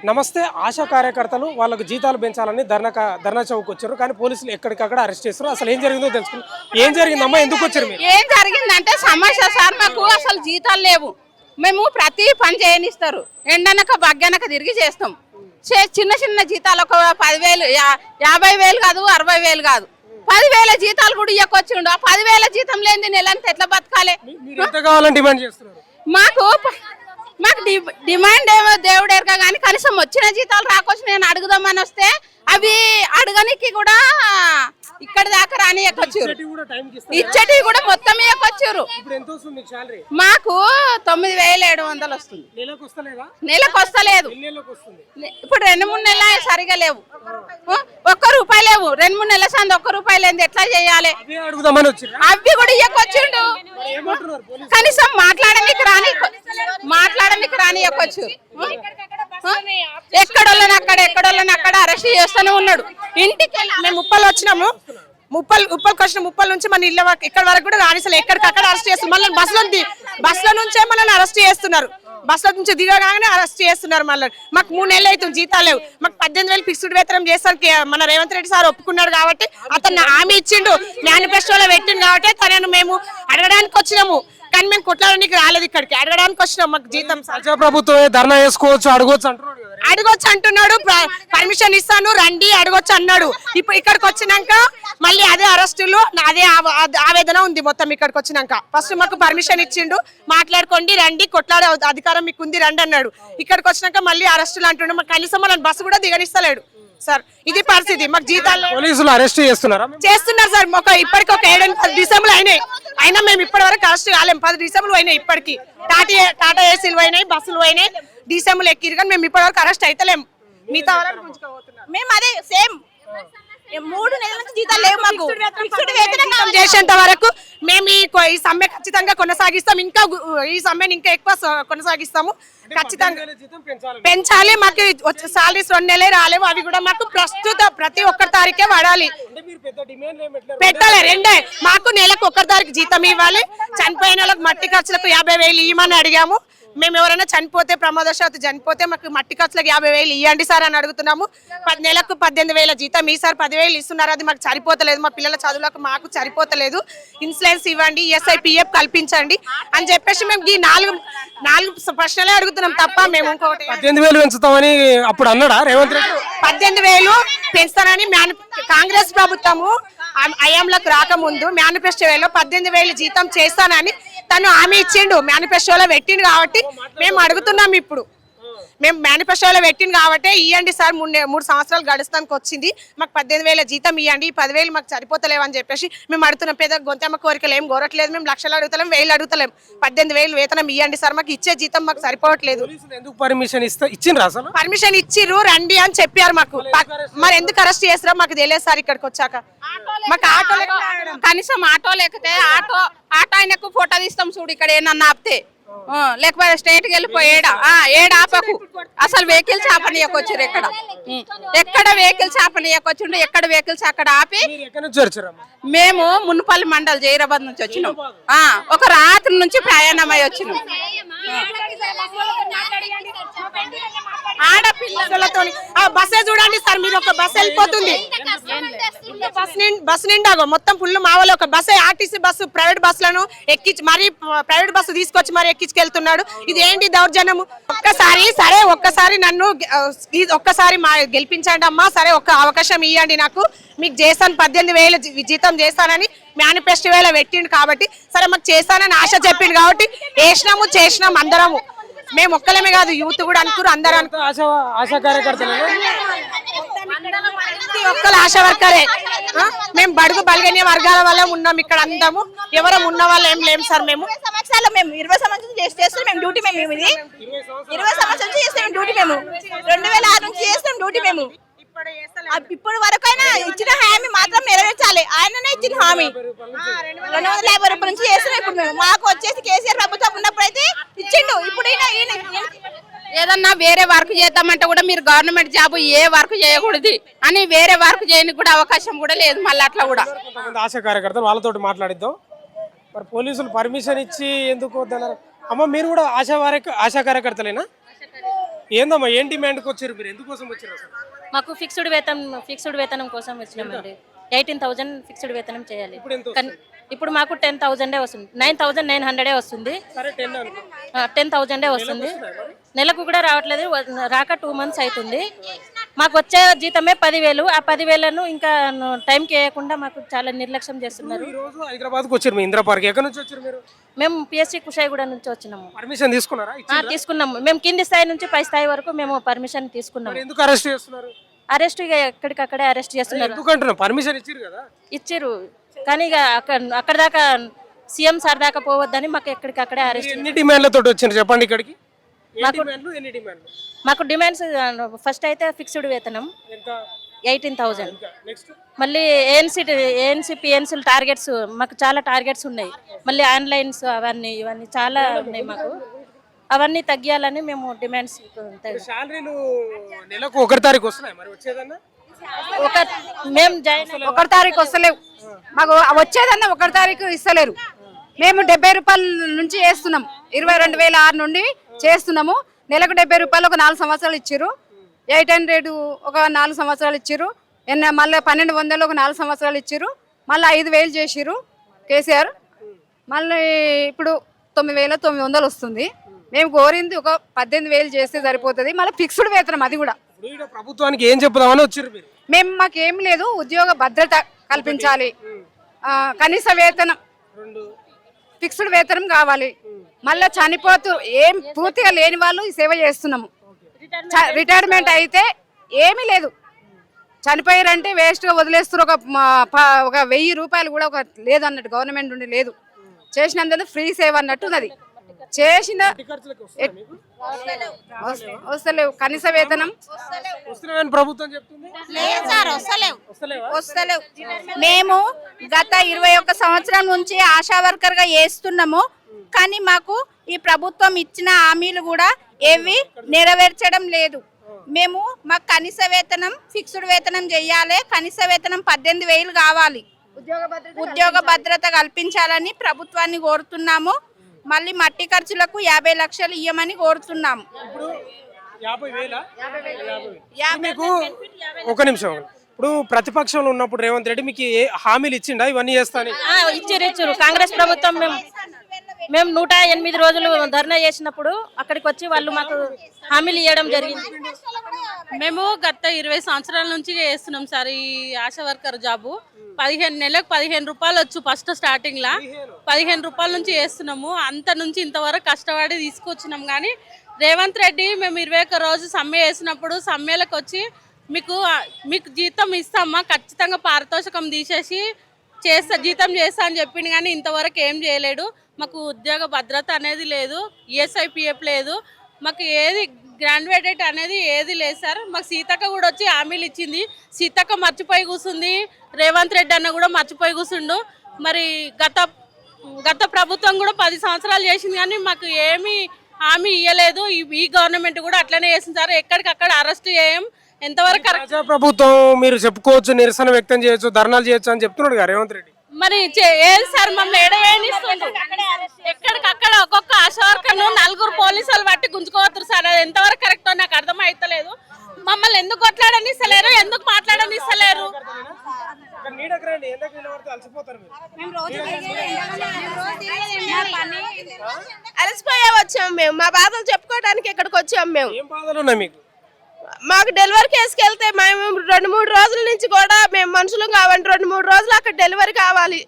నమస్తే. ఆశా కార్యకర్తలు వాళ్ళకు జీతాలు పెంచాలని ధర్నా చౌక్ వచ్చారు. కానీ పోలీసులు ఎక్కడికక్కడ అరెస్ట్ చేస్తారు. అసలు ఏం జరిగిందో తెలుసుకున్నాం. ఏం జరిగిందమ్మా, ఎందుకు వచ్చారు మీరు? ఏం జరిగిందంటే సమస్య సార్, మాకు అసలు జీతాలు లేవు. మేము ప్రతి పని చేయనిస్తారు, ఎండనక బగ్గనక తిరిగి చేస్తాం. చిన్న చిన్న జీతాలు ఒక 10,000, 50,000 కాదు, 60,000 కాదు, 10,000 జీతాలు కూడా ఇవ్వకొచ్చిండు. ఆ 10,000 జీతం లేని నెలంతా ఎట్లా బతకాలి? మాకు డిమాండ్ ఏమో దేవుడు ఎరగా, కానీ కనీసం వచ్చిన జీతాలు రాకొచ్చి నేను అడుగుదామని వస్తే అవి అడగనికి కూడా ఇక్కడ దాకా రాని ఎక్కొచ్చారు. ఇచ్చటి కూడా మొత్తం ఎక్కొచ్చారు. మాకు 9,700 వస్తుంది. నెలకు వస్తలేదు. ఇప్పుడు 2-3 నెలలు సరిగా లేవు, ₹1 లేవు. 2-3 నెలల సంది ₹1 లేని ఎట్లా చేయాలి? అవి కూడా ఇయ్యకొచ్చిండు. కనీసం మాట్లాడడానికి రాని ఎక్కొచ్చు. ఎక్కడోళ్ళని అక్కడ అరెస్ట్ చేస్తూనే ఉన్నాడు. ఇంటికి మేము ఉప్పల్ వచ్చినాము. ఉప్పల్కి వచ్చిన ఉప్పల్ నుంచి మన ఇళ్ళ ఇక్కడ వరకు కూడా రానిసలు ఎక్కడికక్కడ అరెస్ట్ చేస్తున్నారు. మళ్ళీ బస్సుల నుంచే మనల్ని అరెస్ట్ చేస్తున్నారు. బస్సుల నుంచి దిగగానే అరెస్ట్ చేస్తున్నారు. మళ్ళీ మాకు 3 నెలలు అవుతుంది, జీతాలు లేవు. మాకు 18,000 ఫిక్స్డ్ వేతనం చేస్తానికి మన రేవంత్ రెడ్డి సార్ ఒప్పుకున్నాడు కాబట్టి, అతను హామీ ఇచ్చిండు, మేనిఫెస్టోలో పెట్టిండు కాబట్టి తనను మేము అడగడానికి వచ్చినాము. కానీ మేము కొట్లాడడానికి రాలేదు, ఇక్కడికి అడగడానికి వచ్చినాం. మాకు జీతం ప్రభుత్వం ధర్నా చేసుకోవచ్చు, అడగొచ్చు అంటున్నాడు. పర్మిషన్ ఇస్తాను రండి అడగొచ్చు అన్నాడు. ఇప్పుడు ఇక్కడికి వచ్చినాక మళ్ళీ అదే అరెస్టులు, అదే ఆవేదన ఉంది మొత్తం. ఇక్కడికి వచ్చినాక ఫస్ట్ మాకు పర్మిషన్ ఇచ్చిండు, మాట్లాడుకోండి రండి, కొట్లాడే అధికారం మీకు ఉంది రండి అన్నాడు. ఇక్కడికి వచ్చినాక మళ్ళీ అరెస్టులు అంటుండు. మాకు కనీసం మనం బస్సు కూడా దిగనిస్తలేడు సార్. ఇది పరిస్థితి. మాకు జీతాలు పోలీసులు అరెస్ట్ చేస్తున్నారు సార్. ఇప్పటికి ఒక 7-10 డిసెంబర్లు అయినా మేము ఇప్పటి వరకు అరెస్ట్ కాలేము. 10 డిసెంబర్లు అయినాయి. ఇప్పటికి టాటా ఏసీలు అయినాయి, బస్సులు అయినాయి, డిసెంబర్లు ఎక్కిరు. కానీ మేము ఇప్పటి వరకు అరెస్ట్ అయితలేము. మిగతా మేము అదే సేమ్ 3 నెలల నుంచి జీతాలు లేవు. మాకు చేసేంత వరకు మేము ఈ సమ్మె ఖచ్చితంగా కొనసాగిస్తాం. ఇంకా ఈ సమ్మెని ఇంకా ఎక్కువ కొనసాగిస్తాము. ఖచ్చితంగా పెంచాలి. మాకు వచ్చే సాలరీస్ 2 నెలలే రాలేవు. అవి కూడా మాకు ప్రస్తుత ప్రతి 1 తారీఖే పడాలి. పెట్టాలి 2. మాకు నెలకు 1 తారీఖు జీతం ఇవ్వాలి. చనిపోయిన వాళ్ళకి మట్టి ఖర్చులకు 50,000 ఇవ్వమని అడిగాము. మేము ఎవరైనా చనిపోతే, ప్రమాదవశాత్తు చనిపోతే మాకు మట్టి ఖర్చులకు 50,000 ఇవ్వండి సార్ అని అడుగుతున్నాము. నెలకు 18,000 జీతం ఈ సార్ 10,000 ఇస్తున్నారు. అది మాకు సరిపోతలేదు, మా పిల్లల చదువులకు మాకు సరిపోతలేదు. ఇన్సూరెన్స్ ఇవ్వండి, ESI PF కల్పించండి అని చెప్పేసి మేము ఈ 4 ప్రశ్నలే అడుగుతున్నాం తప్ప మేము ఇంకొకటి 18,000 పెంచుతామని అప్పుడు అన్నాడా రేవంత్ రెడ్డి? 18,000 పెంచుతానని కాంగ్రెస్ ప్రభుత్వము అయాంలోకి రాకముందు మేనిఫెస్టోలో 18,000 జీతం చేస్తానని తను హామీ ఇచ్చిండు. మేనిఫెస్టోలో పెట్టిండు కాబట్టి మేము అడుగుతున్నాం. ఇప్పుడు మేము మేనిఫెస్టోలో పెట్టిండు కాబట్టి ఇవ్వండి సార్, 3 సంవత్సరాలు గడుస్తానికి వచ్చింది, మాకు 18,000 జీతం ఇవ్వండి, 10,000 మాకు సరిపోతలేవని చెప్పేసి మేము అడుగుతున్నాం. పెద్ద గొంతెమ్మ కోరికలు ఏం కోరట్లేదు. మేము లక్షలు అడుగుతలేం, 1000 అడుగుతలేం. 18,000 వేతనం ఇవ్వండి సార్, మాకు ఇచ్చే జీతం మాకు సరిపోవట్లేదు. పర్మిషన్ ఇచ్చిర్రు రండి అని చెప్పారు మాకు. మరి ఎందుకు అరెస్ట్ చేస్తారో మాకు తెలియదు సార్. ఇక్కడికి వచ్చాక మాకు ఆటో కనీసం ఆటో లేకపోతే ఆటో ఆయనకు ఫోటో తీస్తాం చూడు, ఇక్కడ ఏమన్నా ఆపితే, లేకపోతే స్ట్రైట్ కి వెళ్ళిపోయి ఏడా ఆపకు. అసలు వెహికల్స్ ఆపనీయకొచ్చారు. ఎక్కడ వెహికల్స్ ఆపనీయకొచ్చిండు, ఎక్కడ వెహికల్స్ అక్కడ ఆపి. మేము మున్పల్లి మండల్ జైరాబాద్ నుంచి వచ్చినాం. ఒక రాత్రి నుంచి ప్రయాణమై వచ్చినాం. ఆడపిల్లలతో బస్సే చూడండి సార్, మీరు ఒక బస్సు వెళ్ళిపోతుంది. బస్సు నిండా మొత్తం ఫుల్ మావలు. ఒక బస్సు ఆర్టీసీ బస్సు ప్రైవేట్ బస్సులను ఎక్కించి మరి ప్రైవేట్ బస్సు తీసుకొచ్చి మరి ఎక్కించుకెళ్తున్నాడు. ఇది ఏంటి దౌర్జన్యము? ఒక్కసారి నన్ను ఒక్కసారి గెలిపించండి అమ్మా, సరే ఒక్క అవకాశం ఇవ్వండి నాకు, మీకు చేస్తాను 18,000 జీతం చేస్తానని మేనిఫెస్టోలో పెట్టిండు కాబట్టి, సరే మాకు చేస్తానని ఆశ చెప్పిండు కాబట్టి చేసినాము అందరము. మేము ఒక్కలమే కాదు, యూత్ కూడా అనుకురు, అందరూ ఆశా కార్యకర్తలు ఒక్కరు ఆశా వర్కరే. మేము బడుగు బలగైన వర్గాల వల్ల ఉన్నాం ఇక్కడ అందము. ఎవరం ఉన్న వాళ్ళు ఏం లేము సార్. మేము 20 సంవత్సరాలు చేస్తాం మేము డ్యూటీ. మేము 20 సంవత్సరాలు చేస్తాం డ్యూటీ. మేము 2006 నుంచి చేస్తాం డ్యూటీ. మేము ఇప్పుడు వరకు అయినా ఇచ్చిన హామీ మాత్రం నెరవేర్చాలి. ఆయననే ఇచ్చిన హామీ 250 రూపాయల నుంచి చేస్తున్నాం. ఇప్పుడు మేము మాకు వచ్చేసి కేసీఆర్ ప్రభుత్వం ఉన్నప్పుడు అయితే ఇచ్చిండు. ఇప్పుడు ఏదన్నా వేరే వర్క్ చేద్దామంటే కూడా మీరు గవర్నమెంట్ జాబ్ ఏ వర్క్ చేయకూడదు అని వేరే వర్క్ చేయడానికి కూడా అవకాశం కూడా లేదు. మళ్ళీ అట్లా కూడా ఆశా కార్యకర్తలు వాళ్ళతో మాట్లాడిద్దాం. మరి పోలీసులు పర్మిషన్ ఇచ్చి ఎందుకు వద్దన్నారు? అమ్మ మీరు కూడా ఆశా కార్యకర్తలేనా? ఏందమ్మా ఏం డిమాండ్కి వచ్చారు మీరు, ఎందుకోసం వచ్చారు అసలు? మాకు ఫిక్స్డ్ వేతనం కోసం వచ్చినామండి. 18,000 ఫిక్స్డ్ వేతనం చేయాలి. ఇప్పుడు ఎంత కానీ ఇప్పుడు మాకు 10,000 వస్తుంది, 9,900 వస్తుంది. సరే 10 అనుకో. 10,000 వస్తుంది. నెలకు కూడా రావట్లేదు, రాక 2 months అవుతుంది. మాకు వచ్చే జీతమే 10,000. ఆ 10,000ను ఇంకా టైంకి వేయకుండా మాకు చాలా నిర్లక్ష్యం చేస్తున్నారు. ఈ రోజు హైదరాబాద్కి వచ్చారు మీ ఇందిరా పార్క్, ఎక్కడి నుంచి వచ్చారు మీరు? మేము పిఎస్సి కుషాయిగూడ నుంచి వచ్చినాము. పర్మిషన్ తీసుకున్నారా? తీసుకున్నాము. మేము కింది స్థాయి నుంచి పై స్థాయి వరకు మేము పర్మిషన్ తీసుకున్నాము. ఎందుకు అరెస్ట్ చేస్తున్నారు? అరెస్ట్ ఇక ఎక్కడికక్కడే అరెస్ట్ చేస్తున్నారు. ఎందుకంటున్నా పర్మిషన్ ఇచ్చారు కదా. ఇచ్చిర్రు కానీ ఇక అక్కడ దాకా సీఎం సార్ దాకా పోవద్దని మాకు ఎక్కడికక్కడే అరెస్ట్. ఎన్ని డిమాండ్లతో వచ్చారు చెప్పండి ఇక్కడికి? ఎన్ని డిమాండ్లు? మాకు డిమాండ్స్ ఫస్ట్ అయితే ఫిక్స్డ్ వేతనం ఎంత? 18,000. నెక్స్ట్ మళ్ళీ ఏఎన్సీ పిఎన్సీల టార్గెట్స్, మాకు చాలా టార్గెట్స్ ఉన్నాయి. మళ్ళీ ఆన్లైన్స్ ఇవన్నీ చాలా ఉన్నాయి మాకు. అవన్నీ తగ్గియాలని మేము డిమాండ్స్. శాలరీలు నెలకు 1 తారీఖు వస్తున్నాయి, మరి వచ్చేదన్నా మేము జాయిన్ 1 తారీఖు వస్తలేవు మాకు, వచ్చేదన్నా 1 తారీఖు ఇస్తలేరు. మేము 70 రూపాయల నుంచి చేస్తున్నాం, 22,006 నుండి చేస్తున్నాము. నెలకు 70 రూపాయలు ఒక 4 సంవత్సరాలు ఇచ్చిర్రు. 800 ఒక 4 సంవత్సరాలు ఇచ్చిర్రు. మళ్ళీ 1,200 ఒక 4 సంవత్సరాలు ఇచ్చిర్రు. మళ్ళీ 5,000 చేసిర్రు కేసీఆర్. మళ్ళీ ఇప్పుడు 9,900 వస్తుంది. మేము కోరింది ఒక 18,000 చేస్తే సరిపోతుంది. మళ్ళీ ఫిక్స్డ్ వేతనం, అది కూడా. ప్రభుత్వానికి ఏం చెప్దామని వచ్చారు మీరు? మాకేం లేదు, ఉద్యోగ భద్రత కల్పించాలి, కనీస వేతనం, ఫిక్స్డ్ వేతనం కావాలి. మళ్ళీ చనిపోతూ ఏం పూర్తిగా లేని వాళ్ళు ఈ సేవ చేస్తున్నాము. రిటైర్మెంట్ అయితే ఏమీ లేదు, చనిపోయారంటే వేస్ట్గా వదిలేస్తారు. ఒక 1,000 రూపాయలు కూడా ఒక లేదు అన్నట్టు, గవర్నమెంట్ నుండి లేదు. చేసినందుకు ఫ్రీ సేవ అన్నట్టు ఉన్నది. చేసిన వస్తలేవు, కనీస వేతనం ప్రభుత్వం చెప్తుంది. వస్తలేవు. మేము గత 21 సంవత్సరం నుంచి ఆశా వర్కర్ గా చేస్తున్నాము. కానీ మాకు ఈ ప్రభుత్వం ఇచ్చిన హామీలు కూడా ఏవి నెరవేర్చడం లేదు. మాకు కనీస వేతనం, ఫిక్స్డ్ వేతనం చెయ్యాలి. కనీస వేతనం 18,000 కావాలి. ఉద్యోగ భద్రత కల్పించాలని ప్రభుత్వాన్ని కోరుతున్నాము. మళ్ళీ మట్టి ఖర్చులకు 50 లక్షలు ఇవ్వమని కోరుతున్నాము. మీకు ఒక నిమిషం, ఇప్పుడు ప్రతిపక్షంలో ఉన్నప్పుడు రేవంత్ రెడ్డి మీకు హామీలు ఇచ్చిండా ఇవన్నీ చేస్తాను? ఇచ్చారు. కాంగ్రెస్ ప్రభుత్వం మేము 108 రోజులు ధర్నా చేసినప్పుడు అక్కడికి వచ్చి వాళ్ళు మాకు హామీలు ఇవ్వడం జరిగింది. మేము గత 20 సంవత్సరాల నుంచి చేస్తున్నాం సార్ ఈ ఆశా వర్కర్ జాబు. 15 నెలలకు 15 రూపాయలు వచ్చు. ఫస్ట్ స్టార్టింగ్ లా 15 రూపాయల నుంచి చేస్తున్నాము. అంత నుంచి ఇంతవరకు కష్టపడి తీసుకొచ్చినాం. కానీ రేవంత్ రెడ్డి మేము 21 రోజు సమ్మె చేసినప్పుడు సమ్మెలకు వచ్చి మీకు జీతం ఇస్తామా, ఖచ్చితంగా పారితోషికం తీసేసి జీతం చేస్తా అని చెప్పింది. కానీ ఇంతవరకు ఏం చేయలేడు. మాకు ఉద్యోగ భద్రత అనేది లేదు, ఈఎస్ఐపిఎఫ్ లేదు, మాకు ఏది గ్రాడ్యుయేటెడ్ అనేది ఏది లేదు సార్. మాకు సీతక్క కూడా వచ్చి హామీలు ఇచ్చింది. సీతక్క మర్చిపోయి కూర్చుంది, రేవంత్ రెడ్డి అన్న కూడా మర్చిపోయి కూర్చుండు. మరి గత ప్రభుత్వం కూడా 10 సంవత్సరాలు చేసింది కానీ మాకు ఏమీ హామీ ఇవ్వలేదు. ఈ గవర్నమెంట్ కూడా అట్లనే చేసింది సార్. ఎక్కడికక్కడ అరెస్ట్ చేయం. ఎంతవరకు ప్రభుత్వం మీరు చెప్పుకోవచ్చు, నిరసన వ్యక్తం చేయొచ్చు, ధర్నాలు చేయొచ్చు అని చెప్తున్నాడు కదా రేవంత్ రెడ్డి. మరి ఏది సార్ మమ్మల్ని ఎడవేనిస్తుంది? ఎక్కడికక్కడ ఒక్కొక్క ఆశా వర్కర్ను 4 పోలీసులు పట్టి గుంజుకోవద్దు సార్. అది ఎంతవరకు కరెక్టో నాకు అర్థం అవుతలేదు. మమ్మల్ని ఎందుకు కొట్లాడనిస్తలేరు, ఎందుకు మాట్లాడనిస్తలేరు? అలసిపోయే వచ్చాము మేము, మా బాధలు చెప్పుకోవడానికి ఇక్కడికి వచ్చాము మేము. ఏం బాధలు ఉన్నాయి మీకు? మాకు డెలివరీ కేసుకి వెళ్తే మేము 2-3 రోజుల నుంచి కూడా మేము మనుషులు కావాలి. 2-3 రోజులు అక్కడ డెలివరీ కావాలి.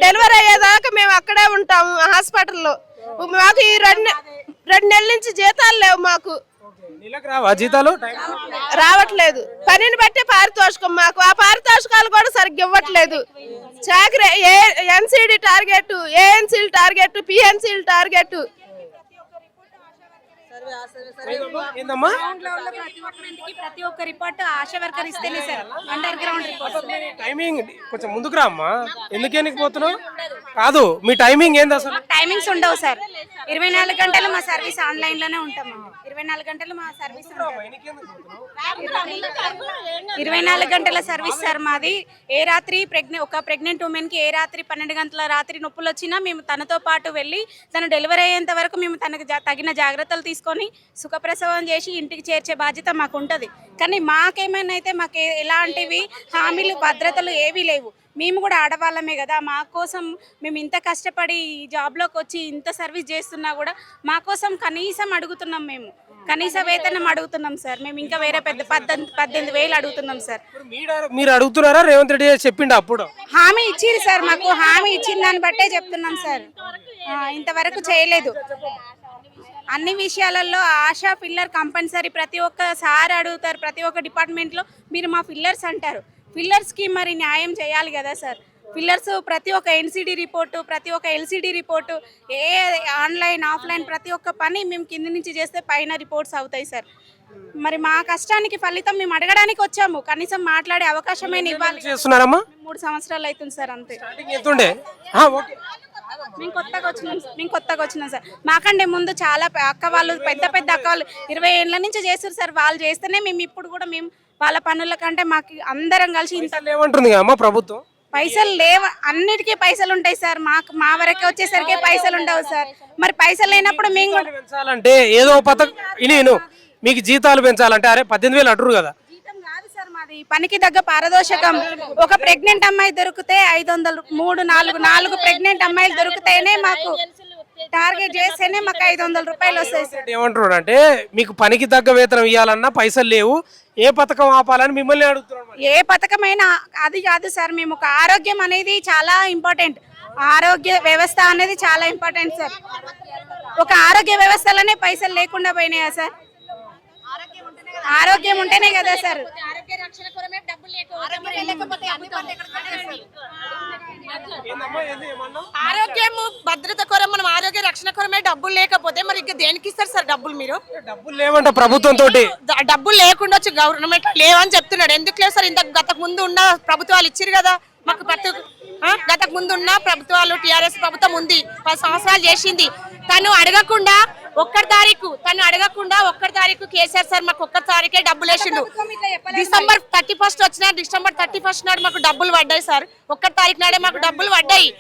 డెలివరీ అయ్యేదాకా మేము అక్కడే ఉంటాము హాస్పిటల్లో. మాకు ఈ 2 నెలల నుంచి జీతాలు లేవు. మాకు జీతాలు రావట్లేదు. పనిని బట్టే పారితోషికం. మాకు ఆ పారితోషికాలు కూడా సరిగ్గా ఇవ్వట్లేదు. చాకరీ ఎన్సిడి టార్గెట్, ఏఎన్సీల టార్గెట్, పిఎన్సీల టార్గెట్. ప్రతి ఒక్క రిపోర్ట్ ఆశా వర్కర్ ఇస్తేనే sir under ground report. Timing కొంచెం ముందుకు రామ్మా. ఎందుకు పోతున్నావు? కాదు, మీ టైమింగ్ ఏంది అసలు? టైమింగ్స్ ఉండవు సార్. 24 గంటలు మా సర్వీస్ ఆన్లైన్ లోనే ఉంటాము. 24 గంటలు మా సర్వీస్ 24 గంటల సర్వీస్ సార్ మాది. ఏ రాత్రి ఒక ప్రెగ్నెంట్ ఉమెన్ కి ఏ రాత్రి 12 గంటల రాత్రి నొప్పులు వచ్చినా మేము తనతో పాటు వెళ్ళి తను డెలివరీ అయ్యేంత వరకు మేము తనకు తగిన జాగ్రత్తలు తీసుకొని చేసుకొని సుఖప్రసవం చేసి ఇంటికి చేర్చే బాధ్యత మాకు ఉంటుంది. కానీ మాకేమైనా అయితే మాకు ఎలాంటివి హామీలు భద్రతలు ఏవీ లేవు. మేము కూడా ఆడవాళ్ళమే కదా, మా కోసం మేము ఇంత కష్టపడి ఈ జాబ్లోకి వచ్చి ఇంత సర్వీస్ చేస్తున్నా కూడా మా కోసం కనీసం అడుగుతున్నాం, మేము కనీస వేతనం అడుగుతున్నాం సార్. మేము ఇంకా వేరే పెద్ద 18,000 అడుగుతున్నాం సార్. మీరు అడుగుతున్నారా? రేవంత్ రెడ్డి చెప్పిండు అప్పుడు హామీ ఇచ్చిరు సార్, మాకు హామీ ఇచ్చిన దాన్ని బట్టే చెప్తున్నాం సార్. ఇంతవరకు చేయలేదు. అన్ని విషయాలలో ఆశా ఫిల్లర్ కంపల్సరీ ప్రతి ఒక్క సార్ అడుగుతారు, ప్రతి ఒక్క డిపార్ట్మెంట్లో మీరు మా ఫిల్లర్స్ అంటారు. ఫిల్లర్స్కి మరి న్యాయం చేయాలి కదా సార్. ఫిల్లర్స్ ప్రతి ఒక్క ఎన్సిడి రిపోర్టు, ప్రతి ఒక్క ఎల్సిడి రిపోర్టు, ఆన్లైన్ ఆఫ్లైన్ ప్రతి ఒక్క పని మేము కింద నుంచి చేస్తే పైన రిపోర్ట్స్ అవుతాయి సార్. మరి మా కష్టానికి ఫలితం మేము అడగడానికి వచ్చాము, కనీసం మాట్లాడే అవకాశమే ఇవ్వాలి. చేస్తున్నారమ్మా? 3 సంవత్సరాలు అవుతుంది సార్, అంతే. మేము కొత్తగా వచ్చినాం సార్. మాకంటే ముందు చాలా అక్క వాళ్ళు పెద్ద అక్క వాళ్ళు 20 ఏళ్ళ నుంచి చేస్తారు సార్. వాళ్ళు చేస్తేనే మేము ఇప్పుడు కూడా మేము వాళ్ళ పనుల కంటే మాకు అందరం కలిసి ఇంత ఏమంటుంది అమ్మా ప్రభుత్వం? పైసలు లేవు, అన్నిటికీ పైసలు ఉంటాయి సార్. మా వరకు వచ్చేసరికి పైసలు ఉండవు సార్. మరి పైసలు లేనప్పుడు మేము పెంచాలంటే ఏదో పథకం నేను మీకు జీతాలు పెంచాలంటే అరే 18,000 అంటారు కదా. జీతం కాదు సార్ మాది, పనికి తగ్గ పారదర్శకం. ఒక ప్రెగ్నెంట్ అమ్మాయి దొరికితే 500, 4 ప్రెగ్నెంట్ అమ్మాయిలు దొరికితేనే మాకు టార్గెట్ చేస్తేనే మాకు 500 రూపాయలు వస్తాయి సార్. ఏమంటున్నాడు అంటే మీకు పనికి తగ్గ వేతనం ఇవ్వాలన్నా పైసలు లేవు, ఏ పథకం ఆపాలని మిమ్మల్ని అడుగుతున్నాడు. ఏ పథకమైనా అది కాదు సార్. మేము ఒక ఆరోగ్యం అనేది చాలా ఇంపార్టెంట్, ఆరోగ్య వ్యవస్థ అనేది చాలా ఇంపార్టెంట్ సార్. ఒక ఆరోగ్య వ్యవస్థలోనే పైసలు లేకుండా పోయినాయా సార్? ఆరోగ్యం ఉంటేనే కదా సార్. ఆరోగ్యము భద్రత కొరం, మనం ఆరోగ్య రక్షణ కొరమే డబ్బులు లేకపోతే మరి ఇంకా దేనికి ఇస్తారు సార్ డబ్బులు? మీరు డబ్బులు లేవంట ప్రభుత్వం తోటి, డబ్బులు లేకుండా వచ్చి గవర్నమెంట్ లేవని చెప్తున్నాడు. ఎందుకు లేవు సార్? ఇంత గతకు ముందు ఉన్న ప్రభుత్వాలు ఇచ్చిరు కదా మాకు. గతకు ముందు ఉన్న ప్రభుత్వాలు, టీఆర్ఎస్ ప్రభుత్వం ఉంది, 10 సంవత్సరాలు చేసింది. తను అడగకుండా ఒక్కటి తారీఖు కేసీఆర్ సార్ మాకు 1 తారీఖే డబ్బులు వేసిండు. డిసెంబర్ 31 వచ్చిన డిసెంబర్ 31 నాడు మాకు డబ్బులు పడ్డాయి సార్. 1 తారీఖు నాడే మాకు డబ్బులు పడ్డాయి.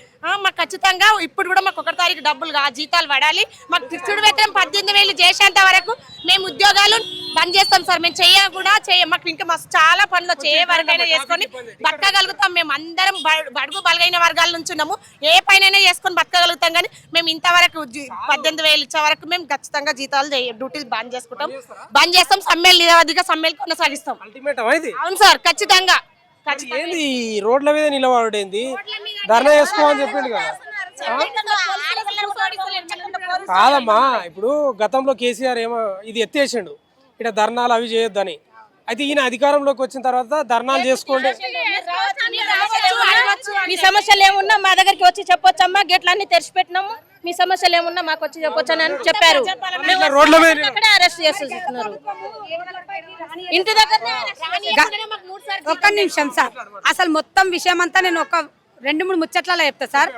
మాకు ఖచ్చితంగా ఇప్పుడు కూడా మాకు 1 తారీఖు డబ్బులు జీతాలు పడాలి. మాకు ఫిక్స్డ్ వేతనం 18,000 చేసేంత వరకు మేము ఉద్యోగాలు బంద్ చేస్తాం సార్. మేము మాకు ఇంకా మస్తు చాలా పనులు చేయే వరకైనా చేసుకొని బతకగలుగుతాం. మేము అందరం బడుగు బలగైన వర్గాల నుంచి ఉన్నాము, ఏ పైన చేసుకొని బతకగలుగుతాం. కానీ మేము ఇంతవరకు 18,000 ఇచ్చే వరకు మేము ఖచ్చితంగా జీతాలు డ్యూటీలు బంద్ చేసుకుంటాం, బంద్ చేస్తాం. సమ్మెలు నిరవధిక సమ్మెలు కొనసాగిస్తాం. అవును సార్, ఖచ్చితంగా. ఏంది రోడ్ల మీద నిలబడేంది, ధర్నా చేసుకోమని చెప్పిండు కదా. కాదమ్మా, ఇప్పుడు గతంలో కేసీఆర్ ఏమో ఇది ఎత్తేసిండు, ఇక్కడ ధర్నాలు అవి చేయొద్దని. అయితే ఈయన అధికారంలోకి వచ్చిన తర్వాత ధర్నాలు చేసుకోండి, మీ సమస్యలు ఏమున్నా మా దగ్గరికి వచ్చి చెప్పొచ్చమ్మా, గేట్లన్నీ తెరిచిపెట్టినాము, మీ సమస్యలు ఏమున్నా మాకు వచ్చి చెప్పొచ్చు అని చెప్పారు. రోడ్ల మీద అక్కడే అరెస్ట్ చేస్తున్నారు ఇంటి దగ్గర. ఒక్క నిమిషం సార్, అసలు మొత్తం విషయం అంతా నేను ఒక 2-3 ముచ్చట్లలో చెప్తా సార్.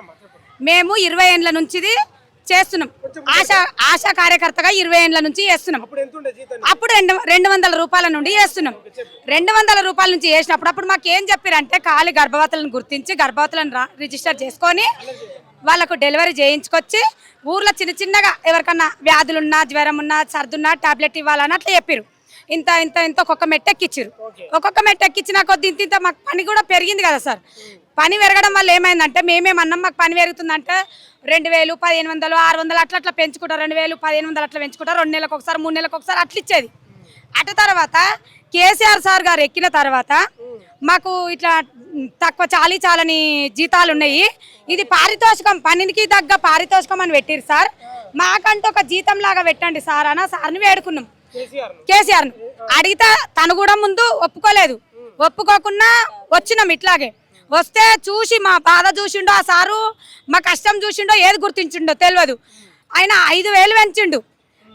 మేము 20 ఏళ్ళ నుంచి చేస్తున్నాం, ఆశా కార్యకర్తగా 20 ఏళ్ళ నుంచి చేస్తున్నాం. అప్పుడు 200 రూపాయల నుండి చేస్తున్నాం. 200 రూపాయల నుంచి చేసినప్పుడు అప్పుడు మాకు ఏం చెప్పారంటే ఖాళీ గర్భవతులను గుర్తించి గర్భవతులను రిజిస్టర్ చేసుకొని వాళ్ళకు డెలివరీ చేయించుకొచ్చి ఊర్లో చిన్నగా ఎవరికన్నా వ్యాధులున్నా, జ్వరం ఉన్నా, సర్దున్నా టాబ్లెట్ ఇవ్వాలని అట్లా చెప్పారు. ఇంత ఒక్కొక్క మెట్టెక్కిచ్చారు. ఒక్కొక్క మెట్టెక్కిచ్చిన కొద్ది ఇంత మాకు పని కూడా పెరిగింది కదా సార్. పని పెరగడం వల్ల ఏమైందంటే మేమేమన్నాం, మాకు పని పెరుగుతుందంటే 2,000, 1,500, 600 అట్లా పెంచుకుంటారు. 2,000, 1,500 అట్లా పెంచుకుంటారు. 2 నెలలకు ఒకసారి, 3 నెలలకు ఒకసారి అట్లా ఇచ్చేది. అటు తర్వాత కేసీఆర్ సార్ గారు ఎక్కిన తర్వాత మాకు ఇట్లా తక్కువ చాలని జీతాలు ఉన్నాయి, ఇది పారితోషికం, పనికి తగ్గ పారితోషికం అని పెట్టిరు సార్. మాకంటూ ఒక జీతం లాగా పెట్టండి సార్ అని సార్ని వేడుకున్నాం. కేసీఆర్ను అడిగితే తను కూడా ముందు ఒప్పుకోలేదు. ఒప్పుకోకుండా వచ్చినాం. ఇట్లాగే వస్తే చూసి మా బాధ చూసిండో ఆ సారు, మా కష్టం చూసిండో, ఏది గుర్తించిండో తెలియదు. ఆయన 5,000 పెంచిండు.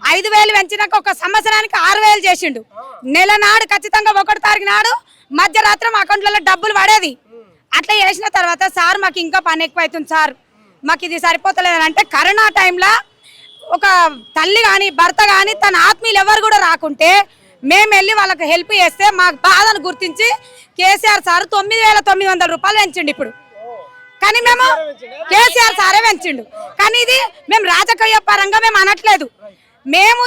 5,000 పెంచినాక ఒక సంవత్సరానికి 6,000 చేసిండు. నెల నాడు ఖచ్చితంగా 1 తారీఖు నాడు మధ్యరాత్రి మా అకౌంట్లలో డబ్బులు పడేది. అట్లా చేసిన తర్వాత సార్ మాకు ఇంకా పని ఎక్కువ అవుతుంది సార్, మాకు ఇది సరిపోతలేదని అంటే కరోనా టైంలో ఒక తల్లి కానీ భర్త కానీ తన ఆత్మీయులు ఎవరు కూడా రాకుంటే మేము వెళ్ళి వాళ్ళకి హెల్ప్ చేస్తే మా బాధను గుర్తించి కేసీఆర్ సార్ 9,900 రూపాయలు పెంచిండు ఇప్పుడు. కానీ మేము కేసీఆర్ సారే పెంచిండు. కానీ ఇది మేము రాజకీయ పరంగా మేము అనట్లేదు. మేము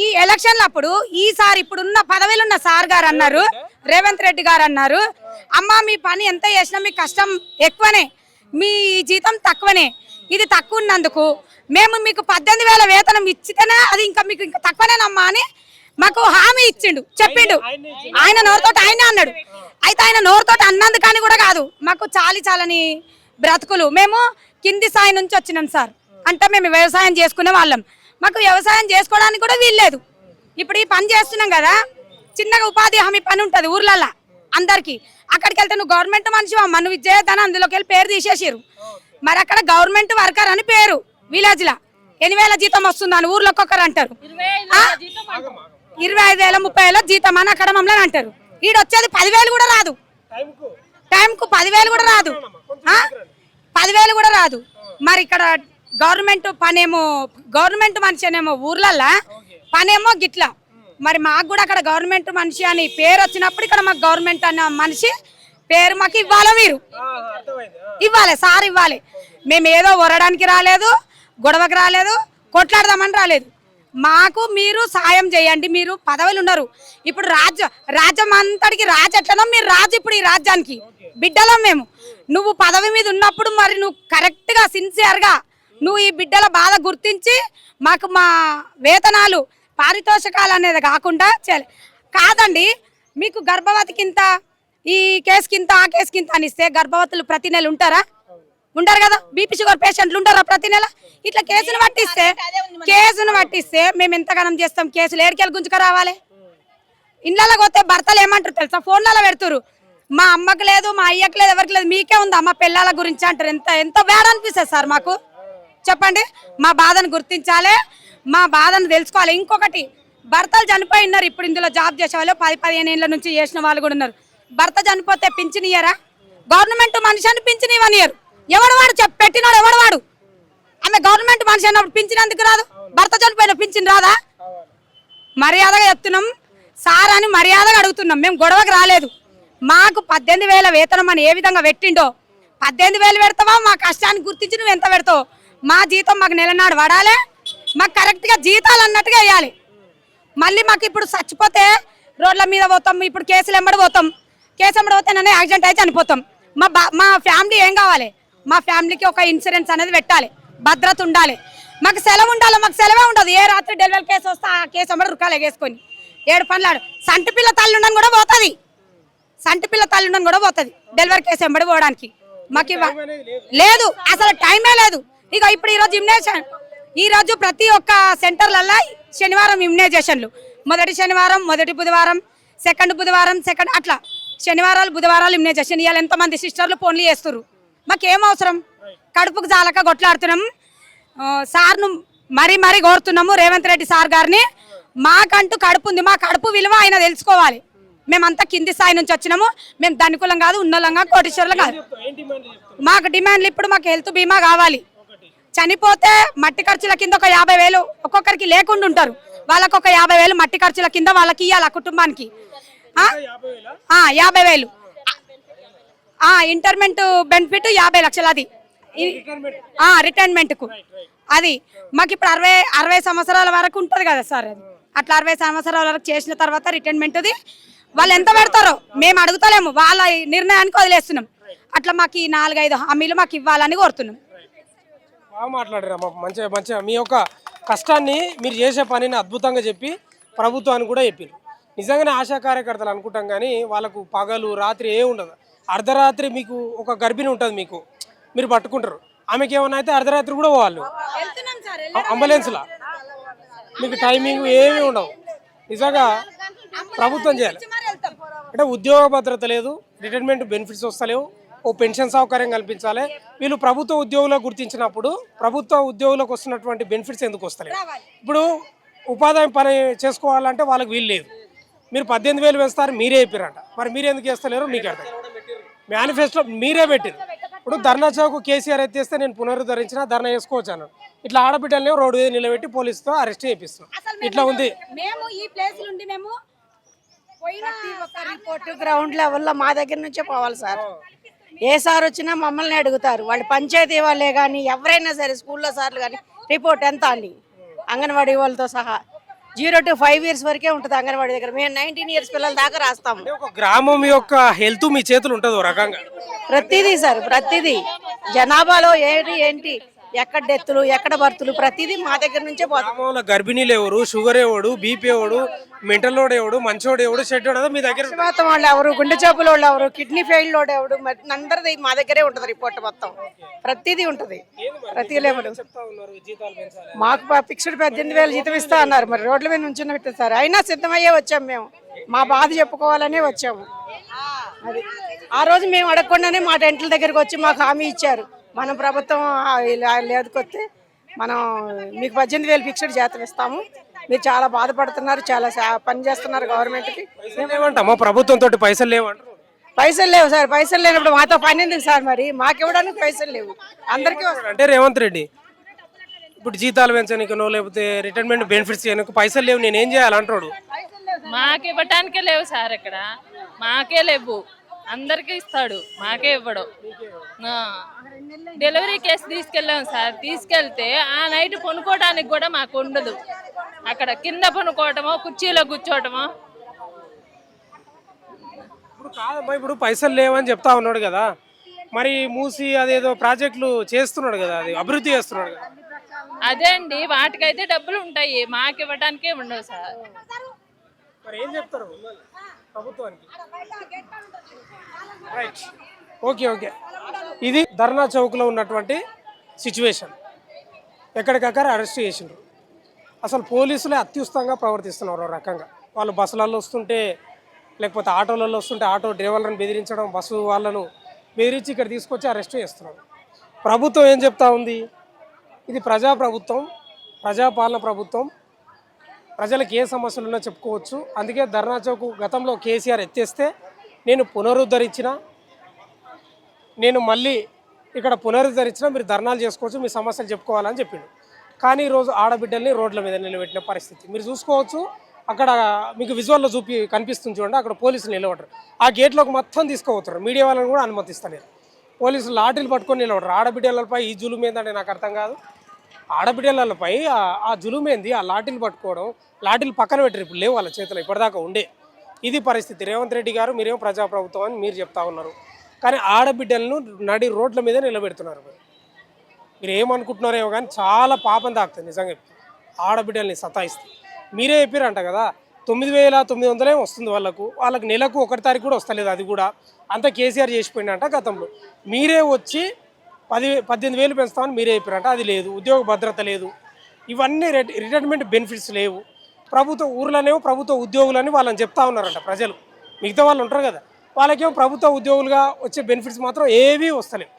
ఈ ఎలక్షన్ల అప్పుడు ఈసారి ఇప్పుడున్న పదవిలో ఉన్న సార్ గారు అన్నారు, రేవంత్ రెడ్డి గారు అన్నారు, అమ్మ మీ పని ఎంత చేసినా మీ కష్టం ఎక్కువనే, మీ జీతం తక్కువనే, ఇది తక్కువ ఉన్నందుకు మేము మీకు 18,000 వేతనం ఇచ్చితేనే అది ఇంకా మీకు ఇంకా తక్కువనేనమ్మా అని మాకు హామీ ఇచ్చిండు, చెప్పిండు. ఆయన నోరుతోటి ఆయనే అన్నాడు. అయితే ఆయన నోరుతోటి అన్నందుకని కూడా కాదు, మాకు చాలని బ్రతుకులు. మేము కింది స్థాయి నుంచి వచ్చినాం సార్. అంటే మేము వ్యవసాయం చేసుకునే వాళ్ళం. మాకు వ్యవసాయం చేసుకోవడానికి కూడా వీల్లేదు. ఇప్పుడు ఈ పని చేస్తున్నాం కదా, చిన్నగా ఉపాధి హామీ పని ఉంటుంది ఊర్లల్లో అందరికి. అక్కడికి వెళ్తే నువ్వు గవర్నమెంట్ మనిషి అమ్మ, నువ్వు ఇచ్చేదని అందులోకి వెళ్ళి పేరు తీసేసారు. మరి అక్కడ గవర్నమెంట్ వర్కర్ అని పేరు, విలేజ్ లా 8,000 జీతం వస్తుందని ఊర్లో ఒక్కొక్కరు అంటారు. 25,000 30,000 జీతం అని అక్కడ మమ్మల్ని అంటారు. ఈడొచ్చేది 10,000 కూడా రాదు, టైంకు 10,000 కూడా రాదు, 10,000 కూడా రాదు. మరి ఇక్కడ గవర్నమెంట్ పనేమో, గవర్నమెంట్ మనిషి అనేమో ఊర్లల్లా పనేమో గిట్లా. మరి మాకు కూడా అక్కడ గవర్నమెంట్ మనిషి అని పేరు వచ్చినప్పుడు ఇక్కడ మాకు గవర్నమెంట్ అన్న మనిషి పేరు మాకు ఇవ్వాలి, మీరు ఇవ్వాలి, సార్ ఇవ్వాలి. మేము ఏదో వరడానికి రాలేదు, గొడవకి రాలేదు, కొట్లాడదామని రాలేదు. మాకు మీరు సాయం చేయండి. మీరు పదవులు ఉన్నారు. ఇప్పుడు రాజ్యం అంతటికి రాజు ఎట్లనో మీరు రాజు. ఇప్పుడు ఈ రాజ్యానికి బిడ్డలం మేము. నువ్వు పదవి మీద ఉన్నప్పుడు మరి నువ్వు కరెక్ట్గా సిన్సియర్గా నువ్వు ఈ బిడ్డల బాధ గుర్తించి మాకు మా వేతనాలు పారితోషికాలు అనేది కాకుండా కాదండి. మీకు గర్భవతికింత, ఈ కేసుకింత, ఆ కేసుకింత అని ఇస్తే గర్భవతులు ప్రతి నెల ఉంటారా? ఉంటారు కదా. బీపీ షుగర్ పేషెంట్లు ఉంటారా ప్రతి నెల? ఇట్లా కేసును పట్టిస్తే మేము ఎంతగానం చేస్తాం. కేసులు ఏడికెళ్ళి గుంజుక రావాలి. ఇళ్ళకి పోతే భర్తలు ఏమంటారు తెలుసా, ఫోన్లలో పెడుతురు, మా అమ్మకి లేదు, మా అయ్యకి లేదు, ఎవరికి లేదు, మీకే ఉందా అమ్మ పిల్లల గురించి అంటారు. ఎంత బ్యాడ్ అనిపిస్తుంది సార్ మాకు. చెప్పండి, మా బాధను గుర్తించాలి, మా బాధను తెలుసుకోవాలి. ఇంకొకటి, భర్తలు చనిపోయి ఉన్నారు. ఇప్పుడు ఇందులో జాబ్ చేసే వాళ్ళు 10-15 ఏళ్ళ నుంచి చేసిన వాళ్ళు కూడా ఉన్నారు. భర్త చనిపోతే పింఛన్ ఇయ్యరా? గవర్నమెంట్ మనిషి అని పింఛన్ ఇవ్వనియరు. ఎవడు వాడు పెట్టినాడు, ఎవడు వాడు? ఆమె గవర్నమెంట్ మనిషి అన్నప్పుడు పింఛన్ ఎందుకు రాదు? భర్త చనిపోయిన పింఛన్ రాదా? మర్యాదగా చెప్తున్నాం సార్ అని, మర్యాదగా అడుగుతున్నాం. మేము గొడవకు రాలేదు. మాకు 18,000 వేతనం అని ఏ విధంగా పెట్టిండో, 18,000 పెడతావా? మా కష్టాన్ని గుర్తించి నువ్వు ఎంత పెడతావు? మా జీతం మాకు నెలనాడు పడాలి, మాకు కరెక్ట్గా జీతాలు అన్నట్టుగా వేయాలి. మళ్ళీ మాకు ఇప్పుడు చచ్చిపోతే రోడ్ల మీద పోతాం, ఇప్పుడు కేసులు ఎంబడి పోతాం. కేసు ఎంబడి పోతే నన్ను యాక్సిడెంట్ అయితే చనిపోతాం. మా ఫ్యామిలీ ఏం కావాలి? మా ఫ్యామిలీకి ఒక ఇన్సూరెన్స్ అనేది పెట్టాలి, భద్రత ఉండాలి. మాకు సెలవు ఉండాలి. మాకు సెలవే ఉండదు. ఏ రాత్రి డెలివరీ కేసు వస్తే ఆ కేసు ఎంబడి రుకాలు ఎగేసుకొని 7 పనులాడు. సంటి పిల్ల తల్లి ఉండని కూడా పోతుంది, డెలివరీ కేసు ఎంబడి పోవడానికి. మాకు లేదు, అసలు టైమే లేదు. ఇక ఇప్పుడు ఈరోజు ఇమ్యునైజేషన్, ఈరోజు ప్రతి ఒక్క సెంటర్లలో శనివారం ఇమ్యునైజేషన్లు. మొదటి శనివారం, మొదటి బుధవారం, సెకండ్ బుధవారం, అట్లా శనివారాలు బుధవారాలు ఇమ్యునైజేషన్. ఇవాళ ఎంతమంది సిస్టర్లు ఫోన్లు చేస్తున్నారు. మాకేం అవసరం? కడుపుకు జాలక కొట్లాడుతున్నాం. సార్ను మరీ కోరుతున్నాము, రేవంత్ రెడ్డి సార్ గారిని. మాకంటూ కడుపు ఉంది, మా కడుపు విలువ ఆయన తెలుసుకోవాలి. మేమంతా కింది స్థాయి నుంచి వచ్చినాము. మేము ధనికులం కాదు, ఉన్నలంగా కోటీశ్వరులు కాదు. మాకు డిమాండ్లు ఇప్పుడు మాకు హెల్త్ బీమా కావాలి. చనిపోతే మట్టి ఖర్చుల కింద ఒక 50,000 ఒక్కొక్కరికి లేకుండా ఉంటారు. వాళ్ళకు ఒక 50,000 మట్టి ఖర్చుల కింద వాళ్ళకి ఇవ్వాలి. ఆ కుటుంబానికి 50,000. ఇంటర్మెంట్ బెనిఫిట్ 50 లక్షలు. అది రిటైర్మెంట్ కు. అది మాకు ఇప్పుడు 60 సంవత్సరాల వరకు ఉంటుంది కదా సార్. అది అట్లా 60 సంవత్సరాల వరకు చేసిన తర్వాత రిటైర్మెంట్ది వాళ్ళు ఎంత పెడతారో మేము అడుగుతలేము, వాళ్ళ నిర్ణయానికి వదిలేస్తున్నాం. అట్లా మాకు ఈ 4-5 హామీలు మాకు ఇవ్వాలని కోరుతున్నాం. బాగా మాట్లాడారమ్మా, మంచిగా మీ యొక్క కష్టాన్ని, మీరు చేసే పనిని అద్భుతంగా చెప్పి ప్రభుత్వానికి కూడా చెప్పారు. నిజంగానే ఆశా కార్యకర్తలు అనుకుంటాం కానీ వాళ్ళకు పగలు రాత్రి ఏ ఉండదు. అర్ధరాత్రి మీకు ఒక గర్భిణి ఉంటుంది, మీరు పట్టుకుంటారు. ఆమెకి ఏమన్నా అయితే అర్ధరాత్రి కూడా పోవాలి అంబులెన్స్లో. మీకు టైమింగ్ ఏమీ ఉండవు. నిజంగా ప్రభుత్వం చేయాలి. అంటే ఉద్యోగ భద్రత లేదు, రిటైర్మెంట్ బెనిఫిట్స్ వస్తలేవు, ఓ పెన్షన్ సౌకర్యం కల్పించాలి. వీళ్ళు ప్రభుత్వ ఉద్యోగులకు గుర్తించినప్పుడు ప్రభుత్వ ఉద్యోగులకు వస్తున్నటువంటి బెనిఫిట్స్ ఎందుకు వస్తలేవు? ఇప్పుడు ఉపాధి పని చేసుకోవాలంటే వాళ్ళకి వీలు లేదు. మీరు 18,000 వేస్తారు, మీరే చెప్పారంట. మరి మీరు ఎందుకు చేస్తలేరు? మీకు అర్థం. మేనిఫెస్టో మీరే పెట్టారు. ఇప్పుడు ధర్నా చౌక్ కేసీఆర్ ఎత్తేస్తే నేను పునరుద్ధరించిన ధర్నా చేసుకోవచ్చు అన్నాడు. ఇట్లా ఆడబిడ్డల్ని రోడ్డు మీద నిలబెట్టి పోలీసుతో అరెస్ట్ చేపిస్తున్నాం. ఇట్లా ఉంది. మేము ఈ ప్లేస్ నుండి మేము రిపోర్ట్ గ్రౌండ్ లెవెల్లో మా దగ్గర నుంచే పోవాలి సార్. ఏ సార్ వచ్చినా మమ్మల్ని అడుగుతారు. వాళ్ళు పంచాయతీ వాళ్ళే కానీ ఎవరైనా సరే, స్కూల్లో సార్లు కానీ రిపోర్ట్ ఎంత అండి, అంగన్వాడీ వాళ్ళతో సహా 0 to 5 years వరకే ఉంటుంది అంగన్వాడీ దగ్గర. మేము 19 years పిల్లల దాకా రాస్తాము. అంటే ఒక గ్రామం యొక్క హెల్త్ మీ చేతులు ఉంటుంది ఓ రకంగా. ప్రతిదీ సార్, ప్రతిదీ జనాభాలో ఏంటి ఎక్కడ డెత్తులు ఎక్కడ బర్తులు ప్రతిదీ మా దగ్గర నుంచే పోతాం. గ్రామంలో గర్భిణీలు ఎవరు, షుగర్ ఎవడు, బీపీ ఎవడు, మెంటల్ లోడ్ ఎవడు, మంచోడు ఎవడు, షెడ్ ఎవడు మీ దగ్గర ఉంటుంది. పక్షవాతం వాళ్ళు ఎవరు, గుండె జబ్బులు వాళ్ళు ఎవరు, కిడ్నీ ఫెయిల్ లోడ్ ఎవడు, అందరిది మా దగ్గరే ఉంటుంది రిపోర్ట్ మొత్తం. ప్రతిదీ ఉంటుంది, ప్రతి లెవెల్. చెప్తా ఉన్నారు జీతాలు పెంచాలి. మాకు ఫిక్స్డ్ 18,000 జీతం ఇస్తా అన్నారు. మరి రోడ్ల మీద నుంచి పెట్టారు సార్. అయినా సిద్ధమయ్యే వచ్చాము మేము, మా బాధ చెప్పుకోవాలనే వచ్చాము. అది ఆ రోజు మేము అడగకుండానే మా టెంట్ల దగ్గరికి వచ్చి మాకు హామీ ఇచ్చారు. మన ప్రభుత్వం లేదుకొస్తే మనం మీకు 18,000 ఫిక్స్డ్ జీతం ఇస్తాము, మీరు చాలా బాధపడుతున్నారు, చాలా పని చేస్తున్నారు గవర్నమెంట్కి. ఏమంటామా ప్రభుత్వం తోటి పైసలు లేవంటారు. పైసలు లేవు సార్, పైసలు లేనప్పుడు మాతో పని ఎందుకు సార్? మరి మాకు ఇవ్వడానికి పైసలు లేవు అందరికీ. అంటే రేవంత్ రెడ్డి ఇప్పుడు జీతాలు పెంచనీకనో లేకపోతే రిటైర్మెంట్ బెనిఫిట్స్ చేయడానికి పైసలు లేవు, నేను ఏం చేయాలంటాడు. మాకు ఇవ్వటానికే లేవు సార్, ఇక్కడ మాకే లేవు, అందరికీ ఇస్తాడు, మాకే ఇవ్వడు. డెలివరీ కేసు తీసుకెళ్ళాం సార్, తీసుకెళ్తే ఆ నైట్ కొనుక్కోవడానికి కూడా మాకు ఉండదు. అక్కడ కింద కొనుక్కోవటమో కుర్చీలో కూర్చోవటమో. ఇప్పుడు కాదమ్మా, ఇప్పుడు పైసలు లేవని చెప్తా ఉన్నాడు కదా, మరి మూసి అదేదో ప్రాజెక్టులు చేస్తున్నాడు కదా, అది అభివృద్ధి చేస్తున్నాడు కదా. అదే అండి, వాటికైతే డబ్బులు ఉంటాయి, మాకు ఇవ్వడానికే ఉండవు సార్. మరి ఏం చెప్తారు ప్రభుత్వానికి? Right, okay okay. ఇది ధర్నా చౌక్లో ఉన్నటువంటి సిచ్యువేషన్. ఎక్కడికక్కడ అరెస్ట్ చేసిండ్రు. అసలు పోలీసులే అత్యుత్తంగా ప్రవర్తిస్తున్నారు ఒక రకంగా. వాళ్ళు బస్సులలో వస్తుంటే లేకపోతే ఆటోలలో వస్తుంటే ఆటో డ్రైవర్లను బెదిరించడం, బస్సు వాళ్ళను బెదిరించి ఇక్కడ తీసుకొచ్చి అరెస్ట్ చేస్తున్నారు. ప్రభుత్వం ఏం చెప్తా ఉంది? ఇది ప్రజాప్రభుత్వం, ప్రజాపాలన ప్రభుత్వం, ప్రజలకు ఏ సమస్యలు ఉన్నా చెప్పుకోవచ్చు. అందుకే ధర్నా చౌక్ గతంలో కేసీఆర్ ఎత్తేస్తే నేను పునరుద్ధరించిన, నేను మళ్ళీ ఇక్కడ పునరుద్ధరించిన, మీరు ధర్నాలు చేసుకోవచ్చు, మీ సమస్యలు చెప్పుకోవాలని చెప్పిండు. కానీ ఈరోజు ఆడబిడ్డల్ని రోడ్ల మీద నిలబెట్టిన పరిస్థితి మీరు చూసుకోవచ్చు. అక్కడ మీకు విజువల్లో కనిపిస్తుంది చూడండి, అక్కడ పోలీసులు నిలబడరు. ఆ గేట్లోకి మొత్తం తీసుకుపోతారు, మీడియా వాళ్ళని కూడా అనుమతిస్తలేరు. పోలీసులు లాఠీలు పట్టుకొని నిలబడరు. ఆడబిడ్డలపై ఈ జులుం ఏంటంటే నాకు అర్థం కాదు. ఆడబిడ్డలపై ఆ జులుమేంది, ఆ లాఠీలు పట్టుకోవడం, లాఠీలు పక్కన పెట్టరు, ఇప్పుడు లేవు వాళ్ళ చేతిలో, ఇప్పటిదాకా ఉండే. ఇది పరిస్థితి. రేవంత్ రెడ్డి గారు మీరేమో ప్రజాప్రభుత్వం అని మీరు చెప్తా ఉన్నారు, కానీ ఆడబిడ్డలను నడి రోడ్ల మీద నిలబెడుతున్నారు. మీరు ఏమనుకుంటున్నారేమో కానీ చాలా పాపం తాకుతుంది నిజంగా. ఆడబిడ్డల్ని సతాయిస్తే మీరే చెప్పారంట కదా, 9,900 వస్తుంది వాళ్ళకు నెలకు 1 తారీఖు కూడా వస్తలేదు, అది కూడా అంతా కేసీఆర్ చేసిపోయిందంట గతంలో. మీరే వచ్చి 18,000 పెంచుతామని మీరే చెప్పారంట, అది లేదు. ఉద్యోగ భద్రత లేదు, ఇవన్నీ రిటైర్మెంట్ బెనిఫిట్స్ లేవు. ప్రభుత్వ ఊర్లోనేమో ప్రభుత్వ ఉద్యోగులని వాళ్ళని చెప్తా ఉన్నారంట ప్రజలు. మిగతా వాళ్ళు ఉంటారు కదా, వాళ్ళకేమో ప్రభుత్వ ఉద్యోగులుగా వచ్చే బెనిఫిట్స్ మాత్రం ఏవీ వస్తలేవు.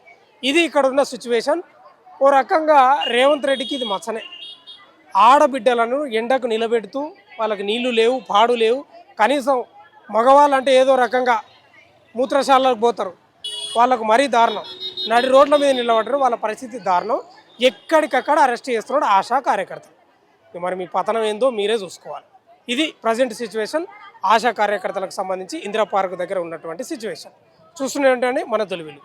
ఇది ఇక్కడ ఉన్న సిచ్యువేషన్. ఓ రకంగా రేవంత్ రెడ్డికి ఇది మచ్చనే. ఆడబిడ్డలను ఎండకు నిలబెడుతూ వాళ్ళకి నీళ్లు లేవు, పాడు లేవు. కనీసం మగవాళ్ళు అంటే ఏదో రకంగా మూత్రశాలకు పోతారు, వాళ్ళకు మరీ దారుణం. నడి రోడ్ల మీద నిలబడరు, వాళ్ళ పరిస్థితి దారుణం. ఎక్కడికక్కడ అరెస్ట్ చేస్తున్నాడు ఆశా కార్యకర్తలు. మరి మీ పతనం ఏందో మీరే చూసుకోవాలి. ఇది ప్రజెంట్ సిచ్యువేషన్ ఆశా కార్యకర్తలకు సంబంధించి ఇందిరా పార్క్ దగ్గర ఉన్నటువంటి సిచ్యువేషన్. చూస్తూనే ఉంటాండి మన తొలివెలుగు.